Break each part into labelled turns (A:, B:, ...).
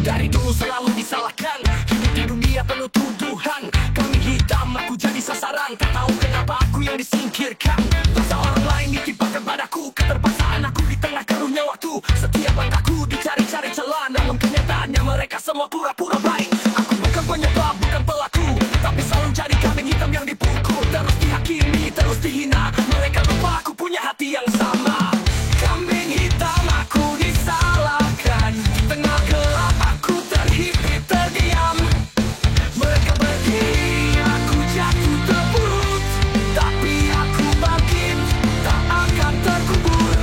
A: Dari dulu selalu disalahkan, hidup di dunia penuh tuduhan. Kambing hitam aku jadi sasaran, tak tahu kenapa aku yang disingkirkan. Dosa orang lain ditimpakan padaku, keterpaksaan aku di tengah keruhnya waktu. Setiap langkahku dicari-cari celah, namun kenyataannya mereka semua pura-pura baik. Aku bukan penyebab, bukan pelaku, tapi selalu jadi kambing hitam yang dipukul. Terus dihakimi, terus dihina, mereka lupa aku punya hati yang sama. Kambing hitam aku disalahkan, di tengah gelap aku terhimpit terdiam. Mereka pergi, aku jatuh terpuruk, tapi aku bangkit, tak akan terkubur.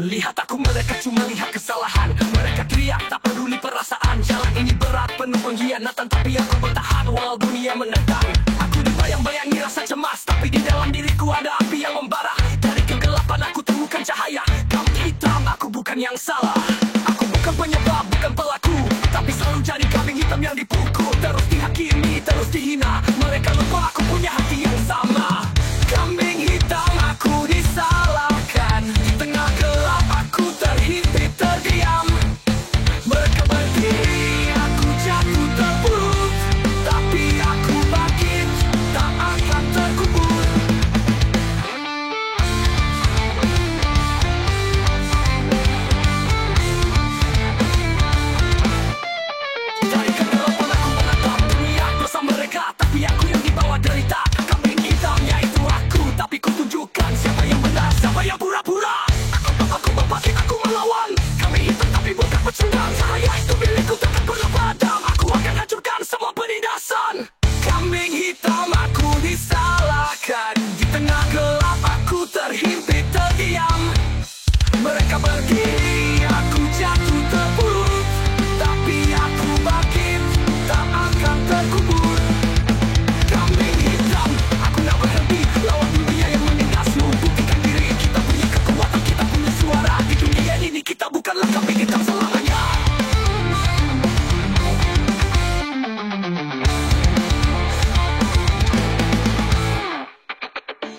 A: Lihat aku, mereka cuma lihat kesalahan. Mereka teriak, tak peduli perasaan. Jalan ini berat, penuh pengkhianatan, tapi aku bertahan walau dunia menentang. Aku dibayang-bayangi rasa cemas, tapi di dalam diriku ada api yang membara. Dari kegelapan aku temukan cahaya. Kambing hitam, aku bukan yang salah. Aku bukan penyebab, bukan pelaku, tapi selalu jadi kambing hitam yang dipukul. Terus dihakimi, terus dihina, mereka lupa aku punya hati yang sama. Kambing hitam aku disalahkan, di tengah gelap aku terhimpit terdiam. Mereka pergi, aku jatuh terpuruk, tapi aku bangkit, tak akan terkubur. Dari kegelapan aku menatap dunia dosa mereka, tapi aku yang dibawa derita. Kambing hitamnya itu aku, tapi ku tunjukkan siapa yang benar, siapa yang pura-pura. Aku membangkit, aku melawan. Kambing hitam tapi bukan pecundang. Cahaya itu milikku, takkan pernah padam. Aku akan hancurkan semua penindasan. Kambing hitam aku disalahkan, di tengah gelap aku terhimpit terdiam. Mereka pergi, aku jatuh terpuruk, tapi aku bangkit, tak akan terkubur. Kambing hitam, aku nak berhenti lawan dunia yang menindasmu. Buktikan diri, kita punya kekuatan, kita punya suara. Di dunia ini kita bukanlah kambing hitam selamanya.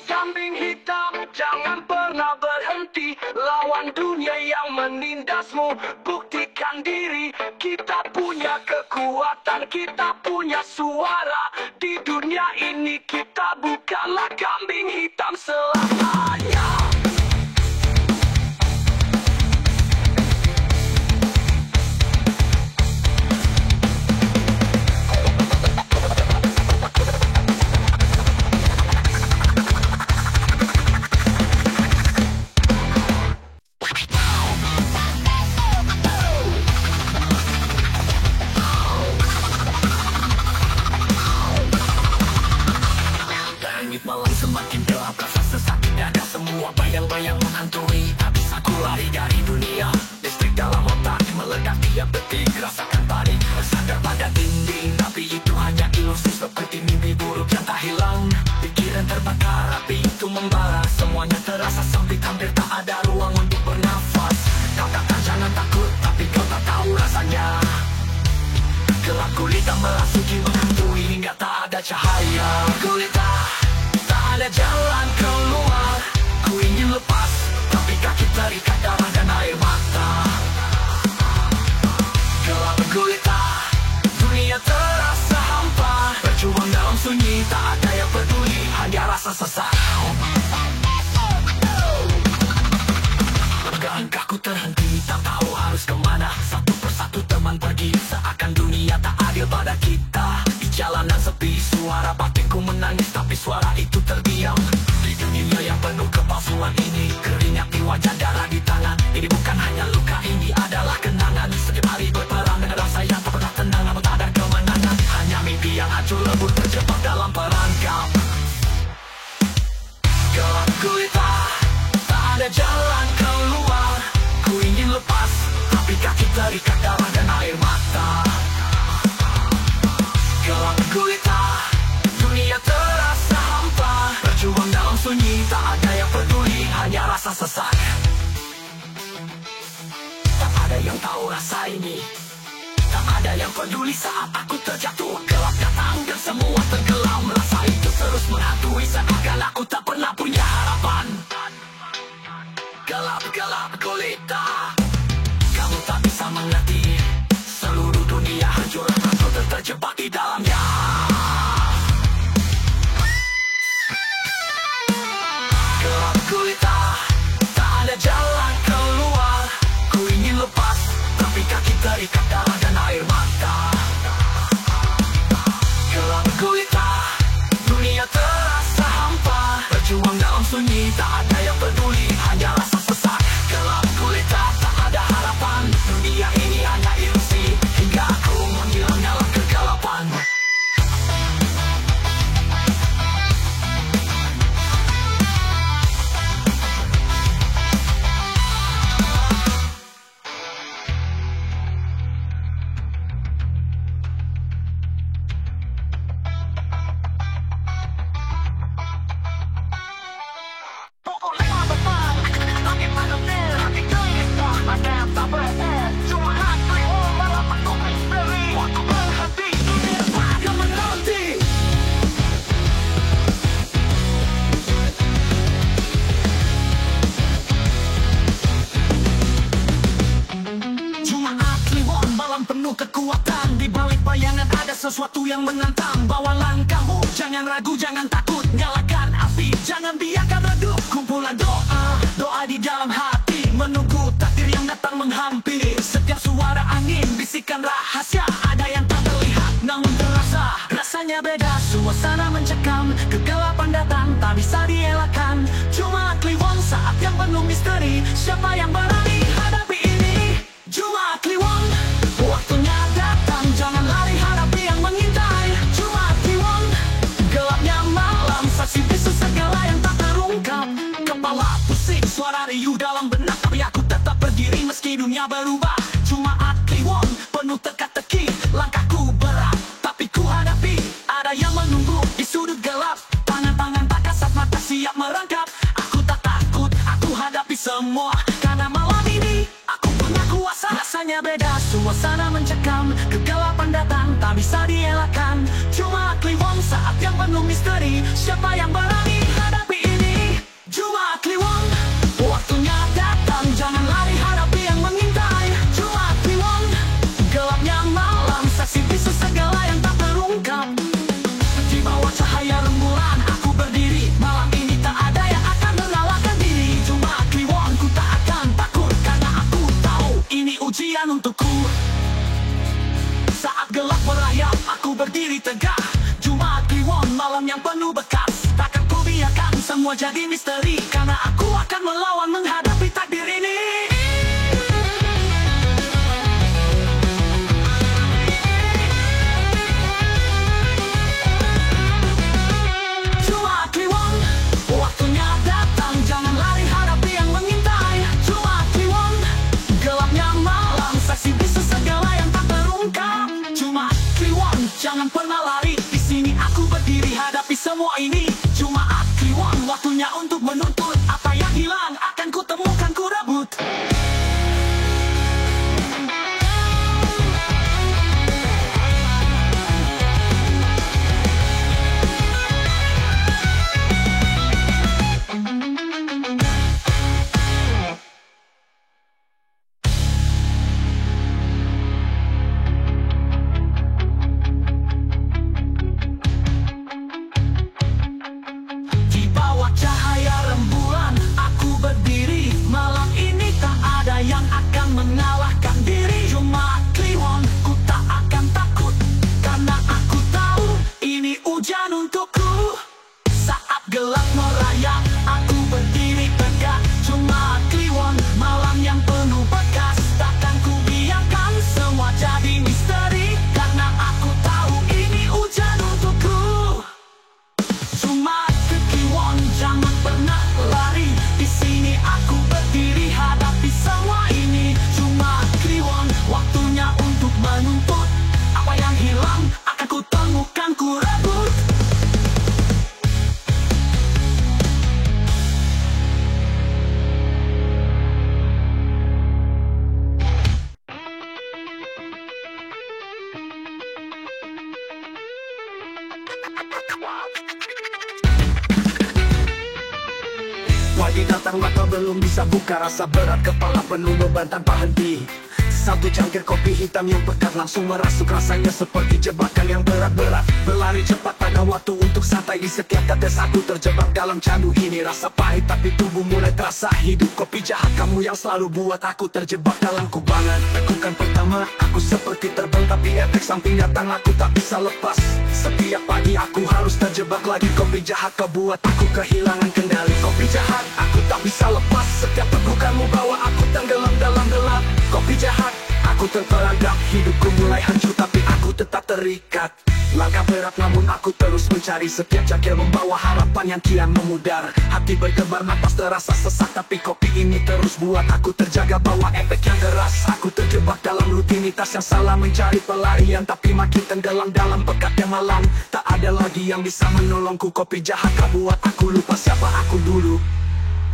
A: Kambing hitam, jangan pernah berhenti lawan dunia yang menindasmu. Buktikan diri, kita punya kekuatan, kita punya suara. Di dunia ini kita bukanlah kambing hitam selamanya. Langit malam semakin gelap, rasa sesak di dada, semua bayang-bayang menghantui. Tak bisa ku lari dari dunia, listrik dalam otak meledak tiap detik. Rasakan panik, bersandar pada dinding, tapi itu hanya ilusi seperti mimpi buruk yang tak hilang. Pikiran terbakar, api itu membara, semuanya terasa sempit, hampir tak ada ruang untuk bernafas. Katakan jangan takut, tapi kau tak tahu rasanya. Gelap gulita merasuki menghantui hingga tak ada cahaya. Gulita, tak ada jalan keluar. Ku ingin lepas, tapi kaki terikat darah dan air mata. Gelap gulita, dunia terasa hampa. Berjuang dalam sunyi, tak ada yang peduli, hanya rasa sesak. Langkahku terhenti, tak tahu harus kemana. Satu persatu teman pergi, seakan dunia tak adil pada kita. Di jalanan sepi, suara batinku menangis, tapi suara itu terdiam. Di dunia yang penuh kepalsuan ini, keringat di wajah, darah di tangan. Ini bukan hanya luka, ini adalah kenangan. Setiap hari berperang dengan rasa yang tak pernah tenang, namun tak ada kemenangan. Hanya mimpi yang hancur lebur terjebak dalam perangkap. Gelap gulita, tak ada jalan keluar. Ku ingin lepas, tapi kaki terikat darah dan air mata. Gelap gulita, dunia terasa hampa. Berjuang dalam sunyi, tak ada yang peduli, hanya rasa sesak. Tak ada yang tahu rasa ini, tak ada yang peduli saat aku terjatuh. Gelap datang dan semua tenggelam. Rasa itu terus menghantui, seakan aku tak pernah punya harapan. sunyi, tak ada yang peduli, hanya rasa sesak. Gelap gulita, tak ada harapan. Dunia ini hanya ilusi, hingga aku menghilang dalam kegelapan. Penuh kekuatan, di balik bayangan ada sesuatu yang menantang. Bawa langkahmu, jangan ragu, jangan takut. Nyalakan api, jangan biarkan redup. Kumpulan doa, doa di dalam hati, menunggu takdir yang datang menghampiri. Setiap suara angin, bisikan rahasia, ada yang tak terlihat namun terasa. Rasanya beda, suasana mencekam, kegelapan datang, tak bisa dielakkan. Cuma Kliwon saat yang penuh misteri. Siapa yang berani hadapi ini? Cuma Kliwon. Waktunya datang, jangan lari, hadapi yang mengintai. Cuma Kliwon. Gelapnya malam, saksi bisu segala yang tak terungkap. Kepala pusing, suara riuh dalam benak, tapi aku tetap berdiri meski dunia berubah. Cuma Kliwon, penuh teka-teki. Langkahku berat, tapi ku hadapi. Ada yang menunggu di sudut gelap. Tangan-tangan tak kasat, mata siap merangkap. Aku tak takut, aku hadapi semua. Karena malam ini aku punya kuasa. Rasanya beda, suasana mencekam, kegelapan datang, tak bisa dielakkan. Cuma Kliwon saat yang penuh misteri. Siapa yang berani hadapi ini? Cuma Kliwon. Waktunya datang, jangan lari, hadapi yang mengintai. Cuma Kliwon. Gelapnya malam, saksi bisu segala yang tak terungkap. Di bawah cahaya rembulan aku berdiri. Malam ini tak ada yang akan mengalahkan diri. Cuma Kliwon, ku tak akan takut, karena aku tahu ini ujian untukku. Saat gelap merayap, aku berdiri tegak. Cuma Kliwon, malam yang penuh bekas. Takkan ku biarkan semua jadi misteri, karena aku akan melawan, menghadapi takdir ini. Cuma Kliwon. Waktunya datang, jangan lari, hadapi yang mengintai. Cuma Kliwon. Gelapnya malam, saksi bisu segala yang tak terungkap. Cuma Kliwon, jangan pernah lari. Di sini aku berdiri, hadapi semua ini. Cuma Kliwon, waktunya untuk menuntut. Apa yang hilang akan ku temukan, ku rebut. Di bawah cahaya rembulan aku berdiri. Malam ini tak ada yang akan mengalahkan diri. Cuma Kliwon, ku tak akan takut, karena aku tahu ini ujian untukku. Saat gelap merayap, aku berdiri tegak. Cuma Kliwon, malam yang penuh bekas. Takkan ku biarkan semua jadi misteri, karena aku tahu ini ujian untukku. Cuma Kliwon, jangan pernah lari. Di sini aku berdiri, hadapi semua ini. Cuma Kliwon, waktunya untuk menuntut. Apa yang hilang akan ku temukan, ku rebut. Pagi datang mata belum bisa buka, rasa berat kepala penuh beban tanpa henti. Satu cangkir kopi hitam yang pekat langsung merasuk. Rasanya seperti jebakan yang berat-berat. Berlari cepat pada waktu untuk santai. Di setiap tetes aku terjebak dalam candu ini. Rasa pahit tapi tubuh mulai terasa hidup. Kopi jahat kamu yang selalu buat aku terjebak dalam kubangan. Tekukan pertama aku seperti terbang, tapi efek samping datang aku tak bisa lepas. Setiap pagi aku harus terjebak lagi. Kopi jahat kau buat aku kehilangan kendali. Kopi jahat aku tak bisa lepas. Setiap tegukanmu bawa aku tenggelam dalam gelap. Kopi jahat aku terperangkap. Hidupku mulai hancur tapi aku tetap terikat. Langkah berat namun aku terus mencari. Setiap cangkir membawa harapan yang kian memudar. Hati berdebar, napas terasa sesak, tapi kopi ini terus buat aku terjaga. Bawa efek yang deras, aku terjebak dalam rutinitas yang salah. Mencari pelarian tapi makin tenggelam dalam pekatnya malam. Tak ada lagi yang bisa menolongku. Kopi jahat kau buat aku lupa siapa aku dulu.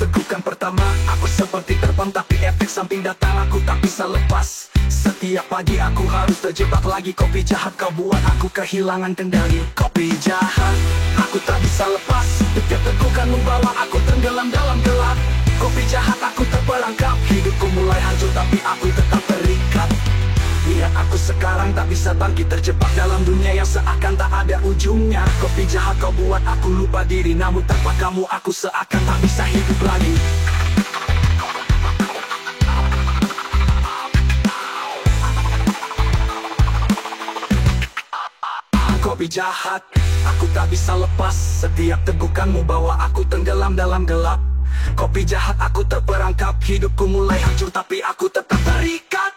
A: Tegukan pertama aku seperti terbang, tapi efek samping datang aku tak bisa lepas. Setiap pagi aku harus terjebak lagi. Kopi jahat kau buat aku kehilangan kendali. Kopi jahat aku tak bisa lepas. Setiap tegukan membawa aku tenggelam dalam gelap. Kopi jahat aku terperangkap. Hidupku mulai hancur tapi aku tetap terikat. Lihat aku sekarang tak bisa bangkit, terjebak dalam dunia yang seakan tak ada ujungnya. Kopi jahat kau buat aku lupa diri, namun tanpa kamu aku seakan tak bisa hidup lagi. Kopi jahat aku tak bisa lepas. Setiap tegukanmu bawa aku tenggelam dalam gelap. Kopi jahat aku terperangkap. Hidupku mulai hancur tapi aku tetap terikat.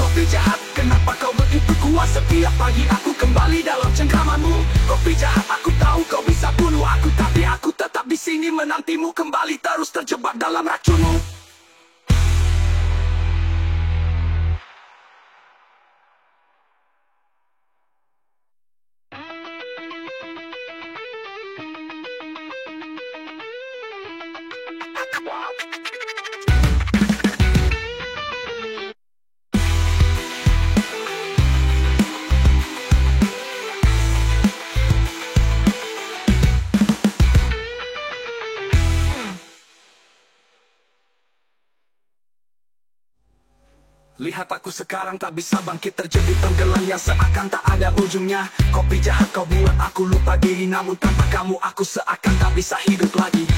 A: Kopi jahat, kenapa kau begitu kuat? Setiap pagi aku kembali dalam cengkramanmu. Kopi jahat, aku tahu kau bisa bunuh aku, tapi aku tetap di sini menantimu kembali, terus terjebak dalam racunmu. Lihat aku sekarang tak bisa bangkit, terjebak tenggelam yang seakan tak ada ujungnya. Kopi jahat kau buat aku lupa diri, namun tanpa kamu aku seakan tak bisa hidup lagi.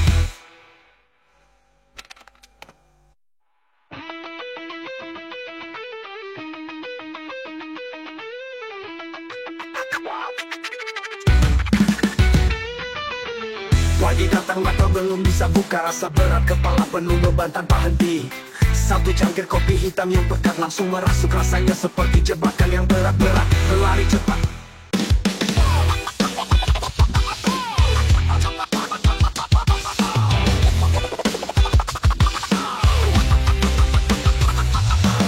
A: Pagi datang mata belum bisa buka, rasa berat kepala penuh beban tanpa henti. Satu cangkir kopi hitam yang pekat langsung merasuk. Rasanya seperti jebakan yang berat-berat. Berlari cepat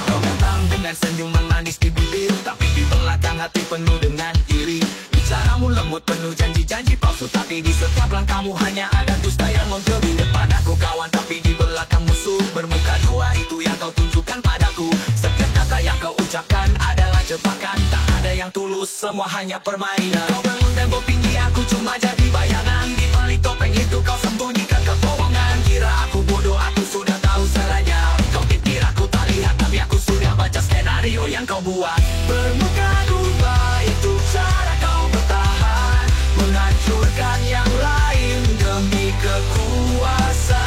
A: kau datang dengan senyuman manis di bibir, tapi di belakang hati penuh dengan iri. Bicaramu lembut penuh janji-janji palsu, tapi di setiap langkahmu hanya ada dusta yang muncul. Di depan aku kawan tapi di belakang musuh. Bermuka dua itu yang kau tunjukkan padaku. Setiap kata yang kau ucapkan adalah jebakan. Tak ada yang tulus, semua hanya permainan. Kau bangun tembok tinggi, aku cuma jadi bayangan. Di balik topeng itu kau sembunyikan kebohongan. Kira aku bodoh, aku sudah tahu seranya. Kau pikir aku tak lihat, tapi aku sudah baca skenario yang kau buat. Bermuka dua itu cara kau bertahan, menghancurkan yang lain demi kekuasaan.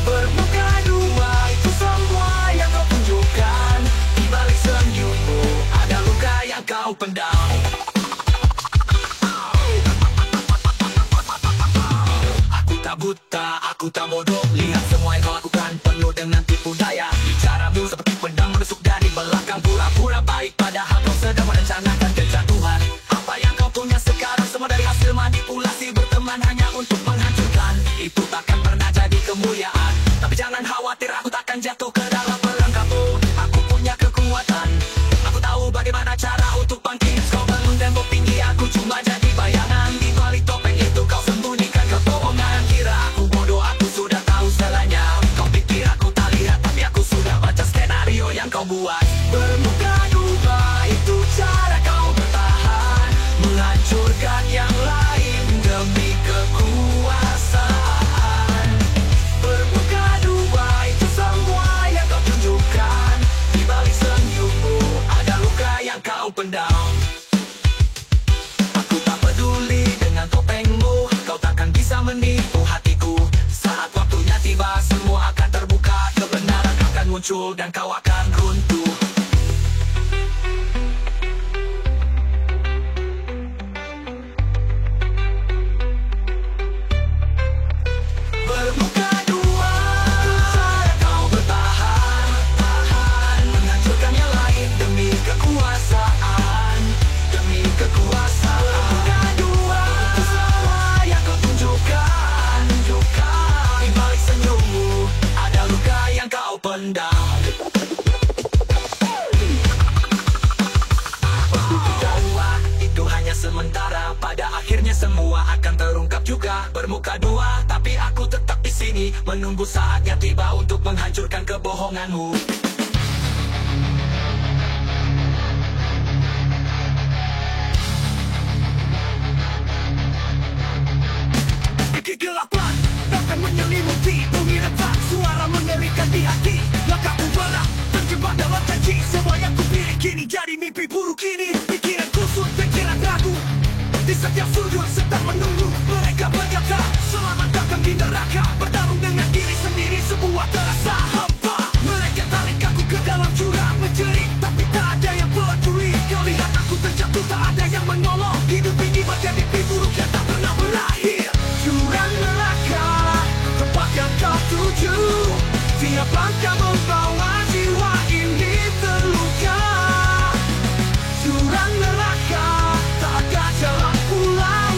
A: Bermuka dua itu semua yang kau tunjukkan. Di balik senyummu ada luka yang kau pendam. Aku tak buta, aku tak bodoh. Lihat semua yang kau lakukan penuh dengan tipu daya. Bicaramu seperti pedang menusuk dari belakang. Pura-pura baik padahal kau sedang merencanakan kejatuhan. Apa yang kau punya sekarang semua dari hasil manipulasi. Berteman hanya untuk menghancurkan. Itu takkan pernah jadi kemuliaan. Tapi jangan khawatir, aku takkan jatuh ke dalam perangkapmu. Aku punya kekuatan, aku tahu bagaimana cara untuk bangkit. Kau bangun tembok tinggi, aku cuma jadi bayangan. Di balik topeng itu kau sembunyikan kebohongan. Kira aku bodoh, aku sudah tahu segalanya. Kau pikir aku tak lihat, tapi aku sudah baca skenario yang kau buat. Bermuka dua itu cara kau bertahan, menghancurkan yang lain demi kekuasaan. Bermuka dua itu semua yang muncul dan kau akan runtuh. Bermuka dua, cara kau bertahan, menghancurkan yang lain demi kekuasaan, demi kekuasaan. Bermuka dua, itu semua yang kau tunjukkan, di balik senyummu ada luka yang kau pendam. Bermuka dua, itu hanya sementara, pada akhirnya semua akan terungkap juga. Bermuka dua, tapi aku tetap di sini, menunggu saatnya tiba untuk menghancurkan kebohonganmu. Kegelapan akan menyelimuti bumi retak, suara mengerikan di hati. Langkahku berat, terjebak dalam janji. Semua yang kupilih kini jadi mimpi buruk ini. Pikiran kusut, pikiran ragu, di setiap sudut sedang menunggu. Mereka berkata, selamat datang di neraka. Bertarung dengan diri sendiri, sebuah terasa hampa. Mereka tarik aku ke dalam jurang menjerit, tapi tak ada yang peduli. Kau lihat aku terjatuh, tak ada yang menolong. Hidup ini bagai mimpi buruk yang tak pernah berakhir. Jurang neraka, tempat yang kau tuju. Tiap langkah membawa jiwa ini terluka. Jurang neraka, tak ada jalan pulang.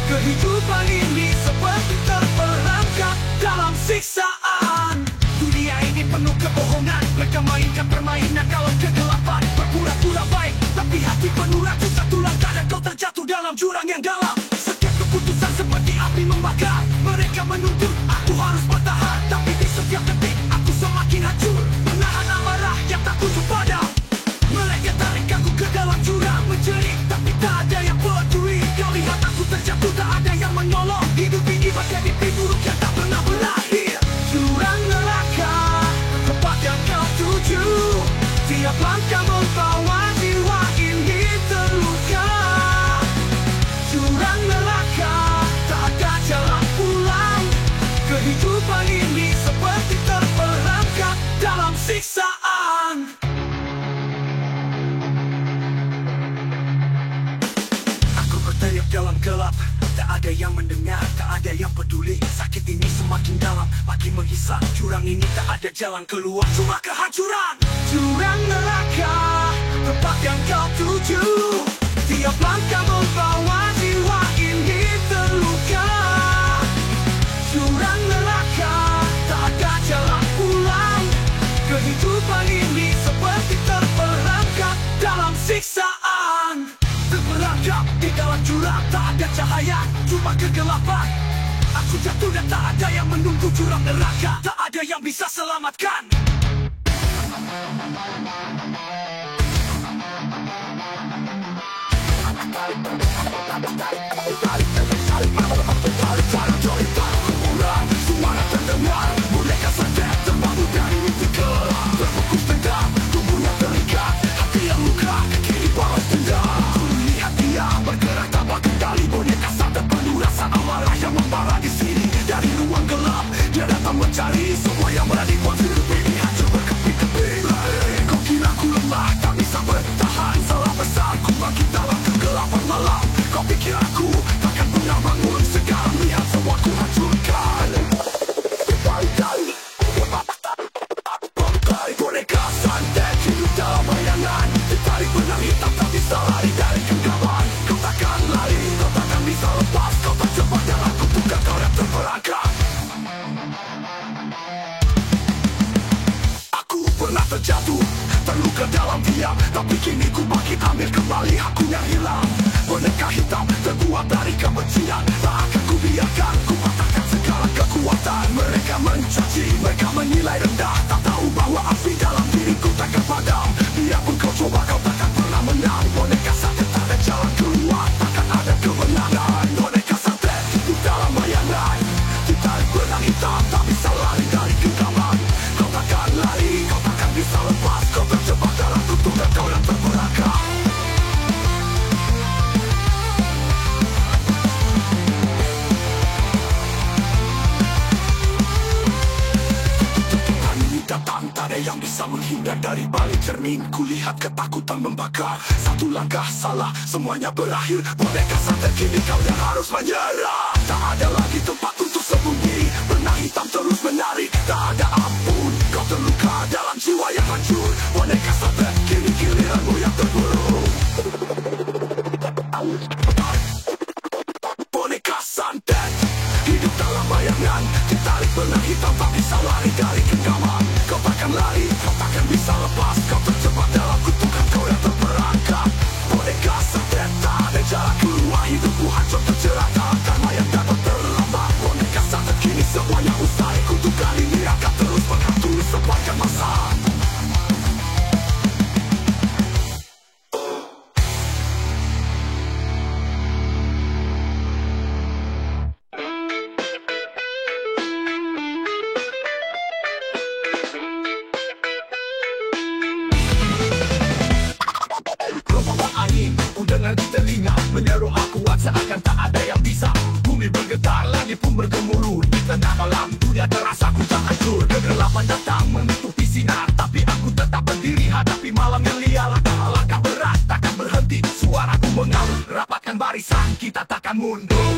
A: Kehidupan ini seperti terperangkap dalam siksaan. Dunia ini penuh kebohongan, mereka mainkan permainan dalam kegelapan. Berpura-pura baik, tapi hati penuh ratu. Satu langkah dan kau terjatuh dalam jurang yang dalam. Setiap keputusan seperti api membakar. Mereka menuntut aku harus bertahan, tapi di setiap detik aku semakin hancur. Menahan amarah yang tak kunjung padam. Mereka tarik aku ke dalam jurang menjerit, tapi tak ada yang peduli. Kau lihat aku terjatuh, tak ada yang menolong. Hidup ini bagai mimpi buruk yang tak pernah berakhir. Jurang neraka, tempat yang kau tuju. Tiap langkah membawa jiwa ini terluka. Jurang neraka, tak ada jalan pulang. Kehidupan ini seperti terperangkap dalam siksaan. Aku berteriak dalam gelap, tak ada yang mendengar, tak ada yang peduli. Sakit ini semakin dalam, makin menghisap. Jurang ini tak ada jalan keluar, cuma kehancuran. Jurang neraka, tempat yang kau tuju. Tiap langkah membawa jiwa ini terluka. Jurang neraka, tak ada jalan pulang. Kehidupan ini seperti terperangkap dalam siksaan. Terperangkap di dalam jurang, tak ada cahaya, cuma kegelapan. Aku jatuh dan tak ada yang menunggu. Jurang neraka, tak ada yang bisa selamatkan. Suara terdengar, mereka sadar terbangun dari mimpi gelap. Terfokus dendam, tubuhnya terikat, hati yang luka, kekiri balas dendam. Ku lihat dia bergerak tanpa kendali, boneka sadar penuh rasa amarah yang membara di sini. Dari ruang gelap, dia datang mencari semua yang berani buat hidup ini hancur berkeping-keping. Kau kira ku lemah, tak bisa bertahan, salah besar ku bangkit dalam kegelapan malam. Kau pikir aku takkan pernah bangun, sekarang lihat semua ku hancurkan. Boneka santet hidup dalam bayangan, ditarik benang hitam tak bisa lari dari genggaman. Kau takkan lari, kau takkan bisa lepas, kau tak cepat dan aku bukan kau yang terperangkap. Aku pernah terjatuh, terluka dalam diam, tapi kini ku bangkit ambil kembali aku yang hilang. Boneka hitam terbuat dari kebencian, tak akan ku biarkan ku patahkan segala kekuatan. Mereka mencaci, mereka menilai rendah, tak tahu bahwa api dalam diriku takkan padam. Biarpun kau coba, kau takkan pernah menang. Boneka santet tak ada jalan keluar, takkan ada kemenangan. Boneka santet hidup dalam bayangan, ditarik benang hitam, tak bisa lari dari genggaman. Kau takkan lari, kau takkan bisa lepas, kau terjebak dalam tutup dan kau yang terperangkap. Dan dari balik cermin kulihat ketakutan membakar. Satu langkah salah semuanya berakhir. Boneka santet kini kau yang harus menyerah. Tak ada lagi tempat untuk sembunyi. Benang hitam terus menari. Tak ada ampun. Kau terluka dalam jiwa yang hancur. Boneka santet kini giliranmu yang terburuk. Boneka santet hidup dalam bayangan. Ditarik benang hitam tak bisa lari dari genggaman. Kau takkan lari, kau takkan bisa lepas. Kau terjebak dalam kutukan kau yang terperangkap. Boneka santet tak ada jalan keluar. Hidupku hancur terjerat karma yang dapat terlambat. Boneka santet kini semuanya usai. Kutukan ini akan terus menghantui sepanjang masa. Dengan di telinga menyeru aku seakan tak ada yang bisa. Bumi bergetar, langit pun bergemuruh. Di tengah malam dunia terasa ku tak hancur. Kegelapan datang menutupi sinar, tapi aku tetap berdiri hadapi malam yang liar. Langkah berat takkan berhenti, suaraku mengalun. Rapatkan barisan, kita takkan mundur.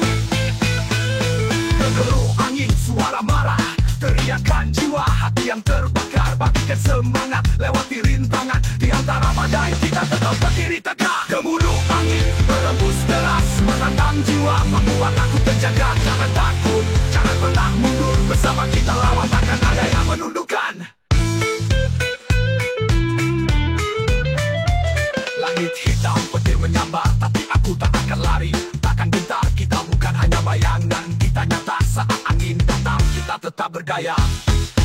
A: Gemuruh angin, suara marah, teriakan jiwa, hati yang terbakar. Bagikan semangat, lewati rintangan. Di antara badai kita tetap berdiri tegak. Gemuruh angin, berembus deras, menantang jiwa, membuat aku terjaga. Jangan takut, jangan pernah mundur. Bersama kita lawan, takkan ada yang menundukkan. Langit hitam petir menyambar, tapi aku tak akan lari, takkan gentar. Kita bukan hanya bayangan, kita nyata saat angin datang. Kita tetap berdaya,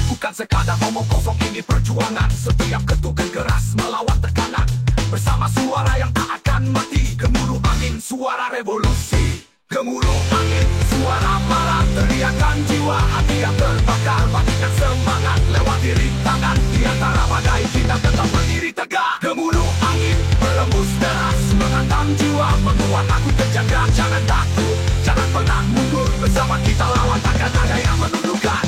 A: bukan sekadar omong kosong. Ini perjuangan, setiap ketukan keras melawan tekanan. Bersama suara yang tak akan mati. Gemuruh angin, suara revolusi. Gemuruh angin, suara marah, teriakan jiwa, hati yang terbakar. Bagikan semangat, lewati rintangan. Di antara badai kita tetap berdiri tegak. Gemuruh angin, berembus deras, menghantam jiwa, membuat aku terjaga. Jangan takut, jangan pernah mundur. Bersama kita lawan, takkan ada yang menundukkan.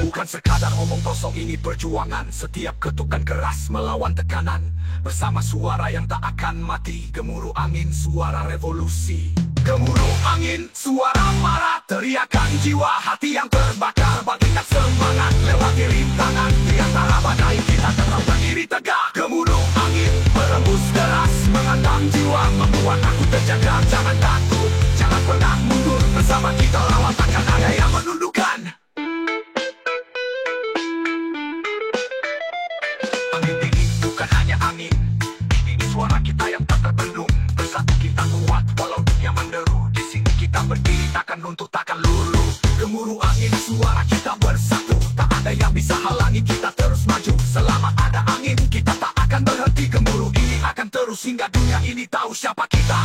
A: Bukan sekadar omong kosong, ini perjuangan. Setiap ketukan keras melawan tekanan. Bersama suara yang tak akan mati. Gemuruh angin, suara revolusi. Gemuruh angin, suara marah, teriakan jiwa, hati yang terbakar. Bagikan semangat, lewati rintangan. Di antara badai kita tetap berdiri tegak. Gemuruh angin, berembus deras, menghantam jiwa, membuat aku terjaga. Jangan takut, jangan pernah mundur. Bersama kita lawan, takkan ada yang menundukkan. Angin dingin bukan hanya angin, ini suara kita yang tak terbendung. Bersatu kita kuat walau dunia menderu. Di sini kita berdiri, takkan runtuh, takkan luluh. Gemuruh angin, suara kita bersatu. Tak ada yang bisa halangi, kita terus maju. Selama ada angin, kita tak akan berhenti. Gemuruh ini akan terus hingga dunia ini tahu siapa kita.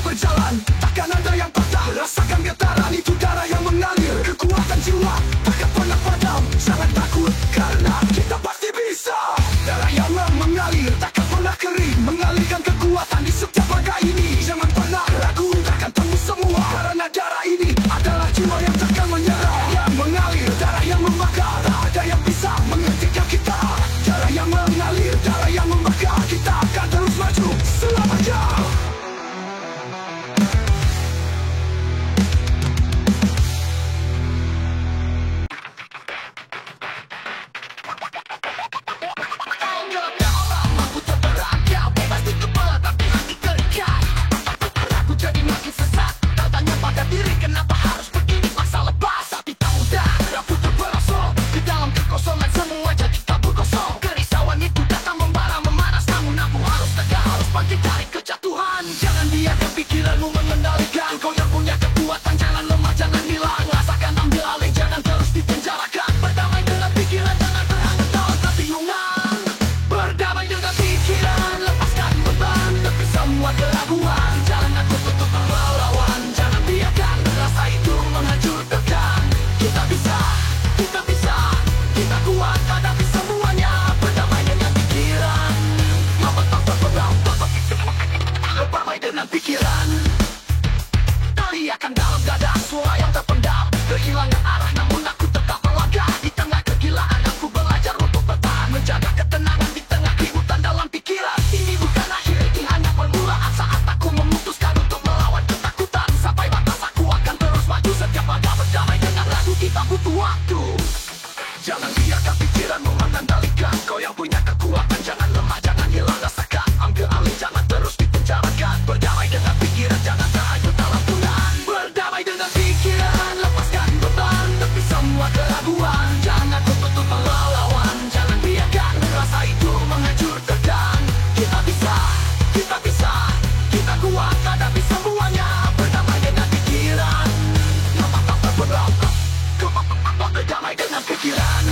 A: berjalan, takkan ada yang patah. Rasakan getaran itu darah yang mengalir, kekuatan jiwa takkan pernah padam. Jangan takut karena kita pasti bisa. Darah yang mengalir takkan pernah kering, mengalirkan kekuatan di setiap laga ini. Jangan pernah ragu, takkan tembus semua, karena darah ini adalah jiwa yang takkan menyerah. Yang mengalir, darah yang membakar, tak ada yang bisa menghentikan kita. Darah yang mengalir, darah yang membakar, kita akan terus maju selamanya. Jangan biarkan pikiranmu mengendalikan. Kau yang punya kekuatan, jangan lemah, jangan hilang. Rasakan ambil alih, jangan terus dipenjarakan. Berdamai dengan pikiran, jangan terhanyut dalam kebingungan. Berdamai dengan pikiran, lepaskan beban, tepi semua keraguan. Jangan takut untuk melawan, jangan biarkan rasa itu menghancurkan. Kita bisa, kita bisa, kita kuat hadapi semuanya. Berdamai dengan pikiran, berdamai dengan pikiran. Teriakan dalam dada, suara yang terpendam, kehilangan arah namun aku tetap melangkah. Di tengah kegilaan aku belajar untuk bertahan, menjaga ketenangan di tengah keributan dalam pikiran. Ini bukan akhir, ini hanya permulaan saat aku memutuskan untuk melawan ketakutan. Sampai batas aku akan terus maju, setiap langkah berdamai dengan ragu. Kita butuh waktu. Jangan biarkan pikiranmu mengendalikan. Kau yang punya kekuatan, jangan lemah, jangan hilang. Rasakan, ambil alih, jangan terus dipenjarakan. Berdamai dengan pikiran, jangan terhanyut dalam tunan. Berdamai dengan pikiran, lepaskan beban, tepi semua keraguan. Jangan untuk melawan, jangan biarkan rasa itu menghancurkan. Kita bisa, kita bisa, kita kuat hadapi semuanya. Berdamai dengan pikiran, berdamai dengan pikiran.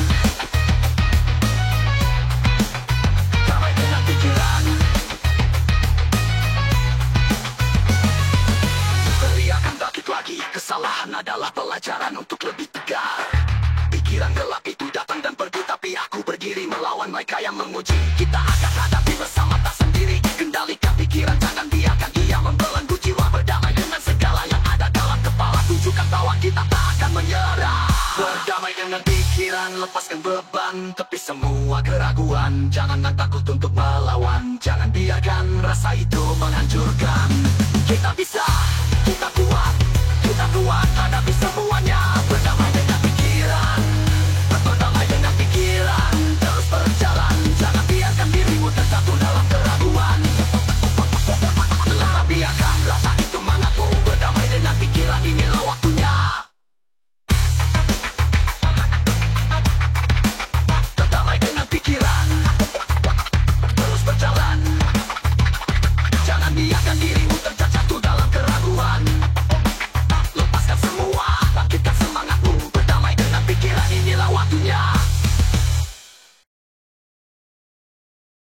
A: Damai dengan pikiran. Teriakan bangkit lagi, kesalahan adalah pelajaran untuk lebih tegar. Pikiran gelap itu datang dan pergi, tapi aku berdiri melawan mereka yang menguji. Kita akan hadapi bersama, tak sendiri. Kendalikan pikiran, jangan biarkan dia membelenggu jiwa. Berdamai dengan segala yang ada dalam kepala, tunjukkan bahwa kita tak akan menyerah. Berdamai dengan pikiran, lepaskan beban, tepi semua keraguan. Jangan takut untuk melawan, jangan biarkan rasa itu menghancurkan. Kita bisa,